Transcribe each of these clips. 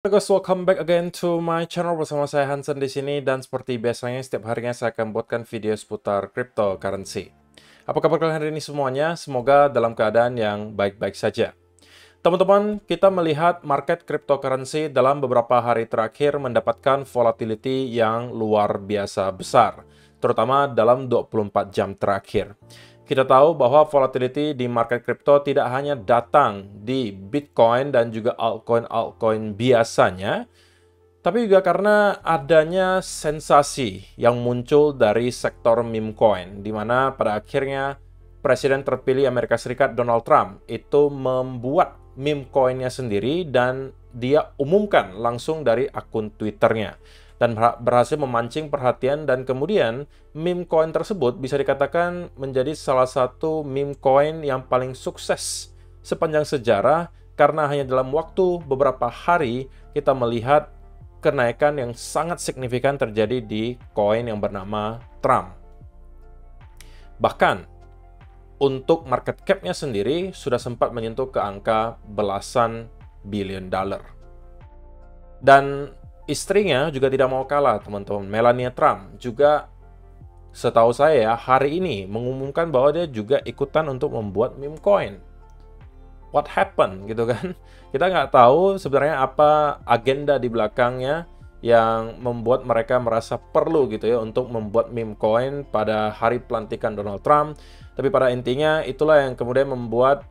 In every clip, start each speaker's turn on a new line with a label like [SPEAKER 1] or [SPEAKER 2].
[SPEAKER 1] Halo guys, welcome back again to my channel bersama saya Hansen di sini, dan seperti biasanya setiap harinya saya akan buatkan video seputar cryptocurrency. Apa kabar kalian hari ini semuanya? Semoga dalam keadaan yang baik-baik saja. Teman-teman, kita melihat market cryptocurrency dalam beberapa hari terakhir mendapatkan volatility yang luar biasa besar, terutama dalam 24 jam terakhir. Kita tahu bahwa volatility di market crypto tidak hanya datang di Bitcoin dan juga altcoin-altcoin biasanya, tapi juga karena adanya sensasi yang muncul dari sektor meme coin, di mana pada akhirnya Presiden terpilih Amerika Serikat Donald Trump itu membuat meme coinnya sendiri dan dia umumkan langsung dari akun Twitternya, dan berhasil memancing perhatian, dan kemudian meme coin tersebut bisa dikatakan menjadi salah satu meme coin yang paling sukses sepanjang sejarah, karena hanya dalam waktu beberapa hari kita melihat kenaikan yang sangat signifikan terjadi di koin yang bernama Trump. Bahkan untuk market cap-nya sendiri sudah sempat menyentuh ke angka belasan billion dollar. Dan istrinya juga tidak mau kalah, teman-teman. Melania Trump juga, setahu saya, hari ini mengumumkan bahwa dia juga ikutan untuk membuat meme coin. What happened, gitu kan? Kita nggak tahu sebenarnya apa agenda di belakangnya yang membuat mereka merasa perlu gitu ya untuk membuat meme coin pada hari pelantikan Donald Trump. Tapi pada intinya itulah yang kemudian membuat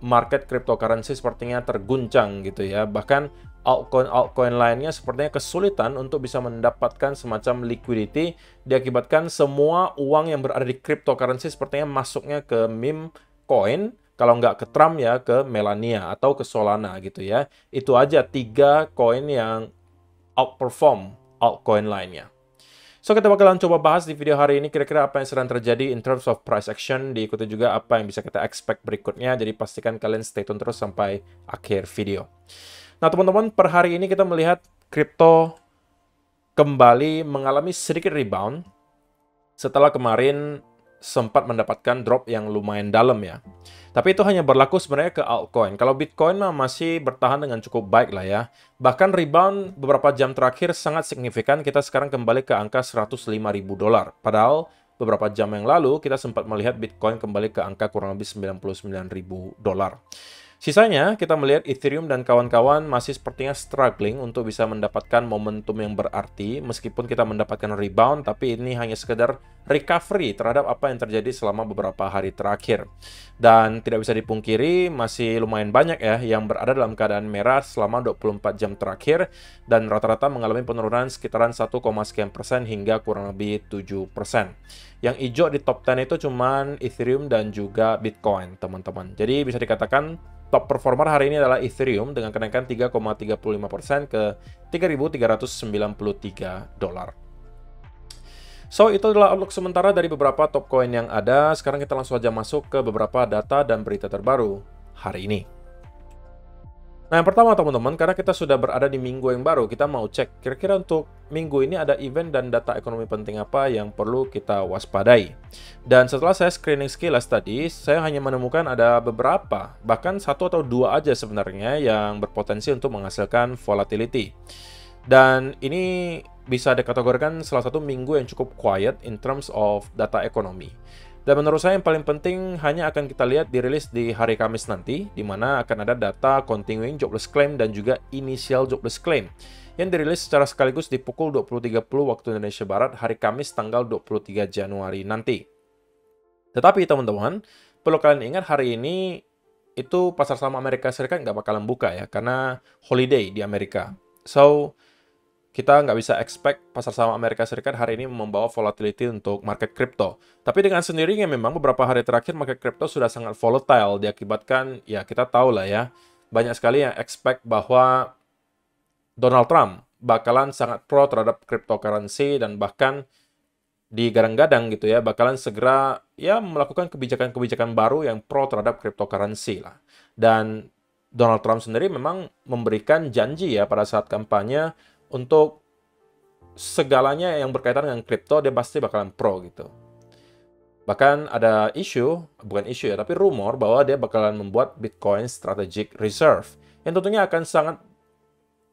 [SPEAKER 1] market cryptocurrency sepertinya terguncang gitu ya. Bahkan altcoin lainnya sepertinya kesulitan untuk bisa mendapatkan semacam liquidity, diakibatkan semua uang yang berada di cryptocurrency sepertinya masuknya ke meme coin, kalau nggak ke Trump ya ke Melania atau ke Solana gitu ya. Itu aja 3 koin yang outperform altcoin lainnya. So, kita bakalan coba bahas di video hari ini kira-kira apa yang sedang terjadi in terms of price action, diikuti juga apa yang bisa kita expect berikutnya, jadi pastikan kalian stay tune terus sampai akhir video. Nah, teman-teman, per hari ini kita melihat kripto kembali mengalami sedikit rebound setelah kemarin sempat mendapatkan drop yang lumayan dalam ya. Tapi itu hanya berlaku sebenarnya ke altcoin. Kalau Bitcoin masih bertahan dengan cukup baik lah ya. Bahkan rebound beberapa jam terakhir sangat signifikan. Kita sekarang kembali ke angka 105.000 dolar. Padahal beberapa jam yang lalu kita sempat melihat Bitcoin kembali ke angka kurang lebih 99.000 dolar. Sisanya, kita melihat Ethereum dan kawan-kawan masih sepertinya struggling untuk bisa mendapatkan momentum yang berarti, meskipun kita mendapatkan rebound, tapi ini hanya sekedar recovery terhadap apa yang terjadi selama beberapa hari terakhir. Dan tidak bisa dipungkiri, masih lumayan banyak ya yang berada dalam keadaan merah selama 24 jam terakhir, dan rata-rata mengalami penurunan sekitaran 1, sekian persen hingga kurang lebih 7%. Yang hijau di top 10 itu cuman Ethereum dan juga Bitcoin, teman-teman. Jadi bisa dikatakan top performer hari ini adalah Ethereum dengan kenaikan 3,35% ke 3.393 dolar. So, itu adalah outlook sementara dari beberapa top coin yang ada. Sekarang kita langsung saja masuk ke beberapa data dan berita terbaru hari ini. Nah, yang pertama teman-teman, karena kita sudah berada di minggu yang baru, kita mau cek kira-kira untuk minggu ini ada event dan data ekonomi penting apa yang perlu kita waspadai. Dan setelah saya screening sekilas tadi, saya hanya menemukan ada beberapa, bahkan 1 atau 2 aja sebenarnya yang berpotensi untuk menghasilkan volatility. Dan ini bisa dikategorikan salah satu minggu yang cukup quiet in terms of data ekonomi. Dan menurut saya yang paling penting hanya akan kita lihat dirilis di hari Kamis nanti, di mana akan ada data continuing jobless claim dan juga initial jobless claim yang dirilis secara sekaligus di pukul 20.30 waktu Indonesia Barat hari Kamis tanggal 23 Januari nanti. Tetapi teman-teman, perlu kalian ingat hari ini itu pasar saham Amerika Serikat nggak bakalan buka ya, karena holiday di Amerika. So, kita nggak bisa expect pasar saham Amerika Serikat hari ini membawa volatility untuk market crypto. Tapi dengan sendirinya memang beberapa hari terakhir market crypto sudah sangat volatile, diakibatkan ya kita tahu lah ya, banyak sekali yang expect bahwa Donald Trump bakalan sangat pro terhadap cryptocurrency dan bahkan digadang-gadang gitu ya, bakalan segera ya melakukan kebijakan-kebijakan baru yang pro terhadap cryptocurrency lah. Dan Donald Trump sendiri memang memberikan janji ya pada saat kampanye untuk segalanya yang berkaitan dengan kripto dia pasti bakalan pro gitu. Bahkan ada bukan isu ya, tapi rumor bahwa dia bakalan membuat Bitcoin Strategic Reserve yang tentunya akan sangat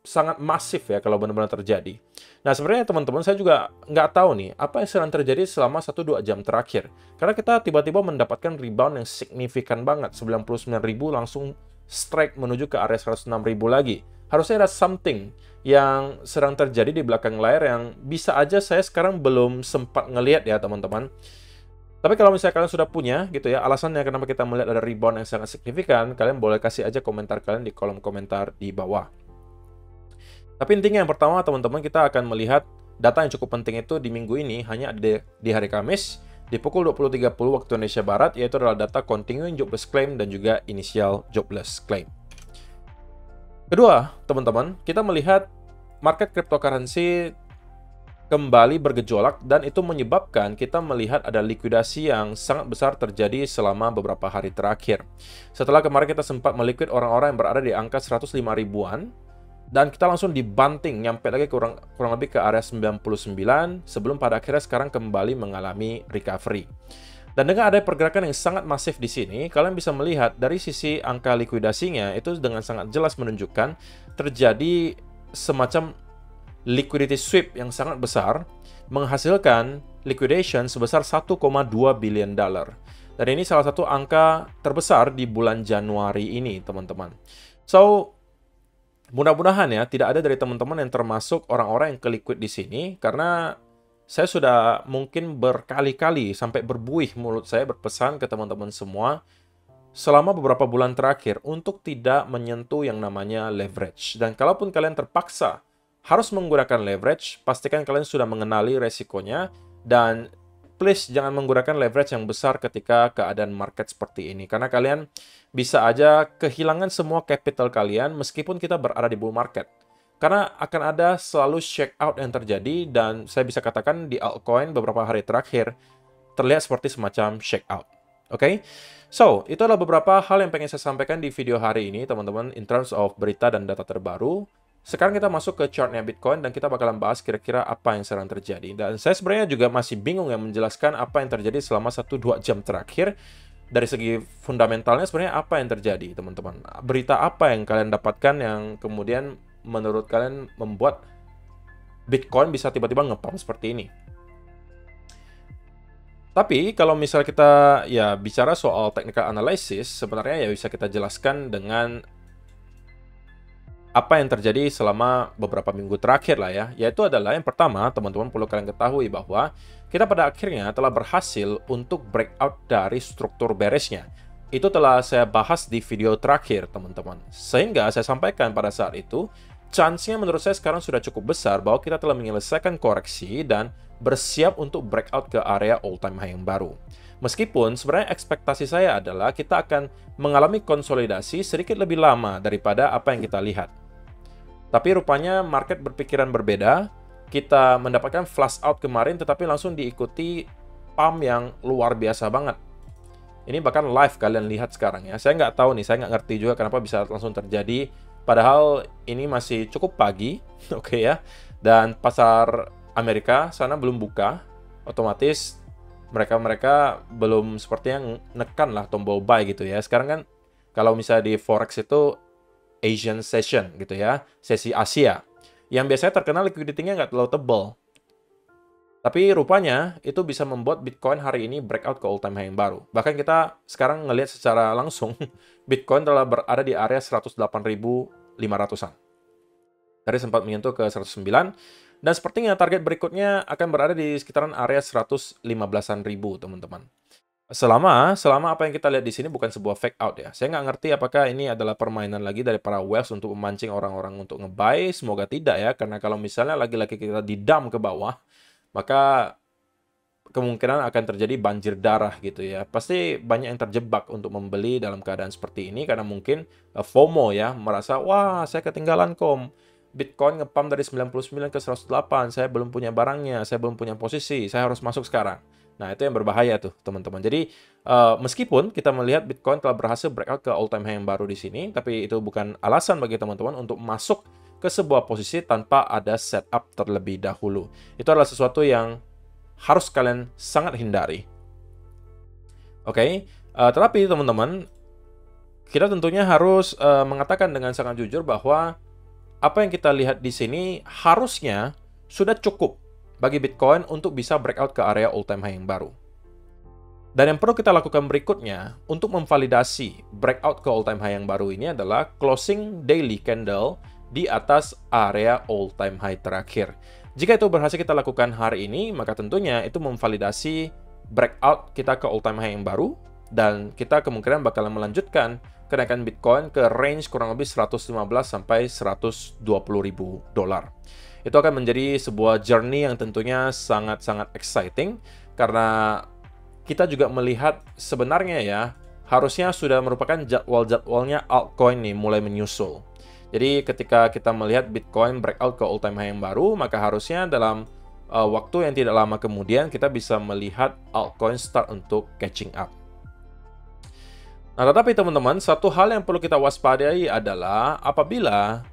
[SPEAKER 1] sangat masif ya kalau benar-benar terjadi. Nah, sebenarnya teman-teman saya juga nggak tahu nih apa yang sedang terjadi selama 1-2 jam terakhir. Karena kita tiba-tiba mendapatkan rebound yang signifikan banget, 99.000 langsung strike menuju ke area 106.000 lagi. Harusnya ada something yang sedang terjadi di belakang layar yang bisa aja saya sekarang belum sempat ngelihat ya teman-teman. Tapi kalau misalnya kalian sudah punya gitu ya, alasannya kenapa kita melihat ada rebound yang sangat signifikan, kalian boleh kasih aja komentar kalian di kolom komentar di bawah. Tapi intinya yang pertama teman-teman, kita akan melihat data yang cukup penting itu di minggu ini hanya ada di hari Kamis di pukul 20.30 waktu Indonesia Barat, yaitu adalah data continuing jobless claim dan juga initial jobless claim. Kedua, teman-teman, kita melihat market cryptocurrency kembali bergejolak dan itu menyebabkan kita melihat ada likuidasi yang sangat besar terjadi selama beberapa hari terakhir. Setelah kemarin kita sempat meliquid orang-orang yang berada di angka 105 ribuan, dan kita langsung dibanting, nyampe lagi kurang lebih ke area 99, sebelum pada akhirnya sekarang kembali mengalami recovery. Dan dengan ada pergerakan yang sangat masif di sini, kalian bisa melihat dari sisi angka likuidasinya, itu dengan sangat jelas menunjukkan terjadi semacam liquidity sweep yang sangat besar, menghasilkan liquidation sebesar 1,2 billion dollar. Dan ini salah satu angka terbesar di bulan Januari ini, teman-teman. So, mudah-mudahan ya, tidak ada dari teman-teman yang termasuk orang-orang yang ke-liquid di sini, karena saya sudah mungkin berkali-kali sampai berbuih mulut saya berpesan ke teman-teman semua selama beberapa bulan terakhir untuk tidak menyentuh yang namanya leverage. Dan kalaupun kalian terpaksa harus menggunakan leverage, pastikan kalian sudah mengenali resikonya, dan please jangan menggunakan leverage yang besar ketika keadaan market seperti ini. Karena kalian bisa aja kehilangan semua capital kalian meskipun kita berada di bull market. Karena akan ada selalu shake out yang terjadi, dan saya bisa katakan di altcoin beberapa hari terakhir terlihat seperti semacam shake out. Oke? So, itu adalah beberapa hal yang pengen saya sampaikan di video hari ini, teman-teman, in terms of berita dan data terbaru. Sekarang kita masuk ke chartnya Bitcoin dan kita bakalan bahas kira-kira apa yang sedang terjadi. Dan saya sebenarnya juga masih bingung ya menjelaskan apa yang terjadi selama 1-2 jam terakhir. Dari segi fundamentalnya sebenarnya apa yang terjadi, teman-teman? Berita apa yang kalian dapatkan yang kemudian menurut kalian membuat Bitcoin bisa tiba-tiba ngepump seperti ini? Tapi kalau misalnya kita ya bicara soal technical analysis, sebenarnya ya bisa kita jelaskan dengan apa yang terjadi selama beberapa minggu terakhir lah ya. Yaitu adalah yang pertama, teman-teman perlu kalian ketahui bahwa kita pada akhirnya telah berhasil untuk breakout dari struktur bearish-nya. Itu telah saya bahas di video terakhir, teman-teman. Sehingga saya sampaikan pada saat itu, chance-nya menurut saya sekarang sudah cukup besar bahwa kita telah menyelesaikan koreksi dan bersiap untuk breakout ke area all-time high yang baru. Meskipun sebenarnya ekspektasi saya adalah kita akan mengalami konsolidasi sedikit lebih lama daripada apa yang kita lihat. Tapi rupanya market berpikiran berbeda. Kita mendapatkan flush out kemarin tetapi langsung diikuti pump yang luar biasa banget. Ini bahkan live kalian lihat sekarang ya. Saya nggak tahu nih, saya nggak ngerti juga kenapa bisa langsung terjadi. Padahal ini masih cukup pagi, oke ya. Dan pasar Amerika sana belum buka, otomatis mereka belum sepertinya nekan lah tombol buy gitu ya. Sekarang kan kalau misalnya di forex itu Asian session gitu ya, sesi Asia, yang biasanya terkenal liquidity-nya nggak terlalu tebal. Tapi rupanya itu bisa membuat Bitcoin hari ini breakout ke all-time high yang baru. Bahkan kita sekarang ngelihat secara langsung, Bitcoin telah berada di area 108.500-an. Tadi sempat menyentuh ke 109, dan sepertinya target berikutnya akan berada di sekitaran area 115-an ribu, teman-teman. Selama apa yang kita lihat di sini bukan sebuah fake out ya. Saya nggak ngerti apakah ini adalah permainan lagi dari para whales untuk memancing orang-orang untuk nge-buy. Semoga tidak ya, karena kalau misalnya lagi-lagi kita didam ke bawah, maka kemungkinan akan terjadi banjir darah gitu ya. Pasti banyak yang terjebak untuk membeli dalam keadaan seperti ini, karena mungkin FOMO ya, merasa, wah saya ketinggalan kom. Bitcoin ngepump dari 99 ke 108, saya belum punya barangnya, saya belum punya posisi, saya harus masuk sekarang. Nah, itu yang berbahaya tuh, teman-teman. Jadi, meskipun kita melihat Bitcoin telah berhasil breakout ke all-time high yang baru di sini, tapi itu bukan alasan bagi teman-teman untuk masuk ke sebuah posisi tanpa ada setup terlebih dahulu. Itu adalah sesuatu yang harus kalian sangat hindari. Oke, tetapi teman-teman, kita tentunya harus mengatakan dengan sangat jujur bahwa apa yang kita lihat di sini harusnya sudah cukup bagi Bitcoin untuk bisa breakout ke area all-time high yang baru. Dan yang perlu kita lakukan berikutnya untuk memvalidasi breakout ke all-time high yang baru ini adalah closing daily candle di atas area all-time high terakhir. Jika itu berhasil kita lakukan hari ini, maka tentunya itu memvalidasi breakout kita ke all-time high yang baru, dan kita kemungkinan bakalan melanjutkan kenaikan Bitcoin ke range kurang lebih 115 sampai 120 ribu dolar. Itu akan menjadi sebuah journey yang tentunya sangat-sangat exciting, karena kita juga melihat sebenarnya ya, harusnya sudah merupakan jadwal-jadwalnya altcoin nih mulai menyusul. Jadi ketika kita melihat Bitcoin breakout ke all-time high yang baru, maka harusnya dalam waktu yang tidak lama kemudian kita bisa melihat altcoin start untuk catching up. Nah, tetapi teman-teman, satu hal yang perlu kita waspadai adalah apabila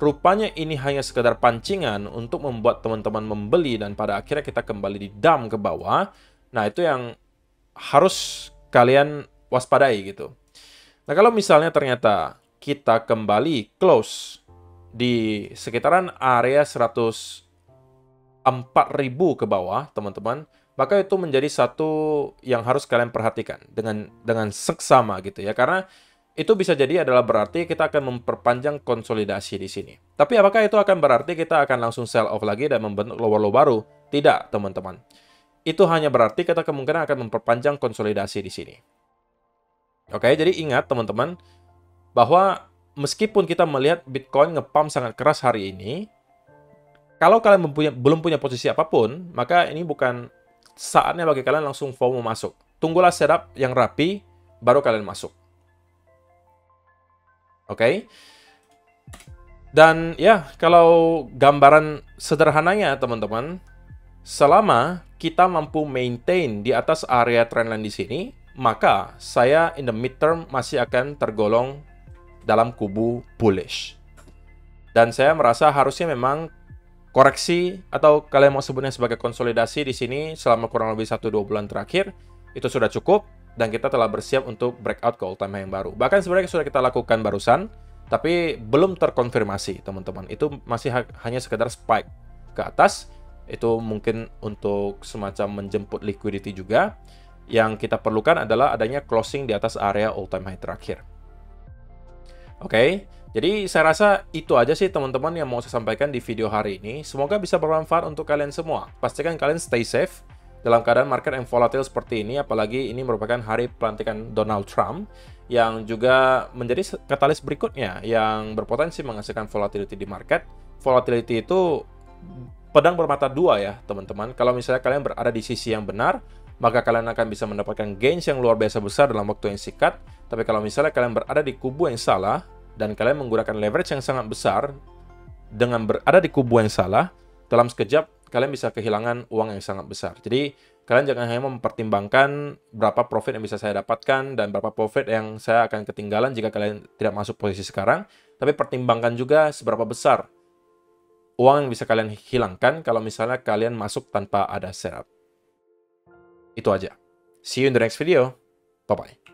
[SPEAKER 1] rupanya ini hanya sekedar pancingan untuk membuat teman-teman membeli dan pada akhirnya kita kembali di dump ke bawah, nah itu yang harus kalian waspadai gitu. Nah, kalau misalnya ternyata kita kembali close di sekitaran area 104.000 ke bawah, teman-teman, maka itu menjadi satu yang harus kalian perhatikan dengan seksama gitu ya. Karena itu bisa jadi adalah berarti kita akan memperpanjang konsolidasi di sini. Tapi apakah itu akan berarti kita akan langsung sell off lagi dan membentuk lower low baru? Tidak, teman-teman. Itu hanya berarti kita kemungkinan akan memperpanjang konsolidasi di sini. Oke, jadi ingat teman-teman, bahwa meskipun kita melihat Bitcoin nge-pump sangat keras hari ini, kalau kalian belum punya posisi apapun, maka ini bukan saatnya bagi kalian langsung FOMO masuk. Tunggulah setup yang rapi, baru kalian masuk. Oke? Dan ya, kalau gambaran sederhananya teman-teman, selama kita mampu maintain di atas area trendline di sini, maka saya in the midterm masih akan tergolong dalam kubu bullish. Dan saya merasa harusnya memang koreksi atau kalian mau sebutnya sebagai konsolidasi di sini selama kurang lebih 1-2 bulan terakhir itu sudah cukup dan kita telah bersiap untuk breakout ke all-time high yang baru. Bahkan sebenarnya sudah kita lakukan barusan, tapi belum terkonfirmasi teman-teman. Itu masih hanya sekedar spike ke atas. Itu mungkin untuk semacam menjemput liquidity juga. Yang kita perlukan adalah adanya closing di atas area all-time high terakhir. Oke, jadi saya rasa itu aja sih teman-teman yang mau saya sampaikan di video hari ini. Semoga bisa bermanfaat untuk kalian semua. Pastikan kalian stay safe dalam keadaan market yang volatile seperti ini, apalagi ini merupakan hari pelantikan Donald Trump yang juga menjadi katalis berikutnya yang berpotensi menghasilkan volatility di market. Volatility itu pedang bermata dua ya teman-teman. Kalau misalnya kalian berada di sisi yang benar, maka kalian akan bisa mendapatkan gains yang luar biasa besar dalam waktu yang singkat. Tapi kalau misalnya kalian berada di kubu yang salah dan kalian menggunakan leverage yang sangat besar dengan berada di kubu yang salah, dalam sekejap kalian bisa kehilangan uang yang sangat besar. Jadi kalian jangan hanya mempertimbangkan berapa profit yang bisa saya dapatkan dan berapa profit yang saya akan ketinggalan jika kalian tidak masuk posisi sekarang, tapi pertimbangkan juga seberapa besar uang yang bisa kalian hilangkan kalau misalnya kalian masuk tanpa ada setup. Itu aja. See you in the next video. Bye-bye.